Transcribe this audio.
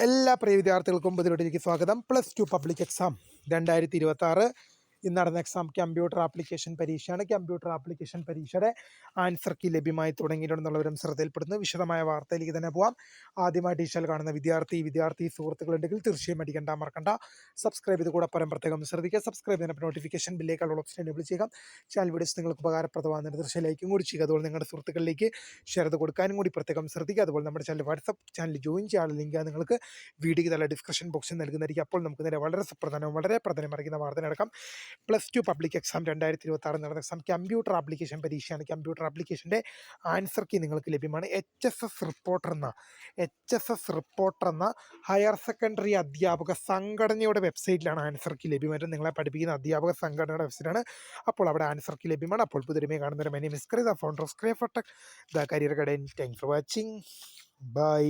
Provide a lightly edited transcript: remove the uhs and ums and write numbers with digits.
എല്ലാ പ്രിയ വിദ്യാർത്ഥികൾക്കും പുതിയതിലേക്ക് സ്വാഗതം. +2 പബ്ലിക് എക്സാം 2026 ഇന്ന് നടന്ന എക്സാം കമ്പ്യൂട്ടർ ആപ്ലിക്കേഷൻ പരീക്ഷയാണ്. കമ്പ്യൂട്ടർ ആപ്ലിക്കേഷൻ പരീക്ഷയുടെ ആൻസർ കീ ലഭ്യമായി തുടങ്ങിയിട്ടുണ്ടെന്നുള്ളവരും ശ്രദ്ധയിൽപ്പെടുന്നു. വിശദമായ വാർത്തയിലേക്ക് തന്നെ പോവാം. ആദ്യമായി ടീച്ചർ കാണുന്ന വിദ്യാർത്ഥി സുഹൃത്തുക്കളുണ്ടെങ്കിൽ തീർച്ചയായും മറക്കണ്ട സബ്സ്ക്രൈബ് ചെയ്ത് കൂടെ പ്രത്യേകം ശ്രദ്ധിക്കുക. സബ്സ്ക്രൈബ് ചെയ്യുന്ന നോട്ടിഫിക്കേഷൻ ബില്ലേക്കുള്ള ഓപ്ഷൻ എനേബിൾ ചെയ്യുക. ചാനൽ വീഡിയോസ് നിങ്ങൾക്ക് ഉപകാരപ്രദമാകുന്ന തീർച്ചയായും ലൈക്കും കൂടി ചെയ്യുക. അതുപോലെ നിങ്ങളുടെ സുഹൃത്തുക്കളിലേക്ക് ഷെയർ ചെയ്ത് കൊടുക്കാനും കൂടി പ്രത്യേകം ശ്രദ്ധിക്കുക. അതുപോലെ നമ്മുടെ ചാനൽ വാട്സപ്പ് ചാനൽ ജോയിൻ ചെയ്യാനുള്ള ലിങ്ക് നിങ്ങൾക്ക് വീഡിയോയ്ക്ക് നല്ല ഡിസ്ക്രിപ്ഷൻ ബോക്സിൽ നൽകുന്നതായിരിക്കും. അപ്പോൾ നമുക്ക് നേരെ വളരെ പ്രാധാന്യം അറിയിക്കുന്ന വാർത്ത നടക്കാം. +2 പബ്ലിക് എക്സാം 2026 നടന്ന എക്സാം കമ്പ്യൂട്ടർ ആപ്ലിക്കേഷൻ പരീക്ഷയാണ്. കമ്പ്യൂട്ടർ ആപ്ലിക്കേഷൻ്റെ ആൻസർ കീ നിങ്ങൾക്ക് ലഭ്യമാണ്. HSS റിപ്പോർട്ടർ എന്ന ഹയർ സെക്കൻഡറി അധ്യാപക സംഘടനയുടെ വെബ്സൈറ്റിലാണ് ആൻസർ കീ ലഭ്യമായിട്ട്. നിങ്ങളെ പഠിപ്പിക്കുന്ന അധ്യാപക സംഘടനയുടെ വെബ്സൈറ്റാണ്. അപ്പോൾ അവിടെ ആൻസർ കീ ലഭ്യമാണ്. അപ്പോൾ പുതിയ കാണുന്നവരെ my name is Kriya, the founder of Kriya for tech, the career guidance. Thanks for watching. By.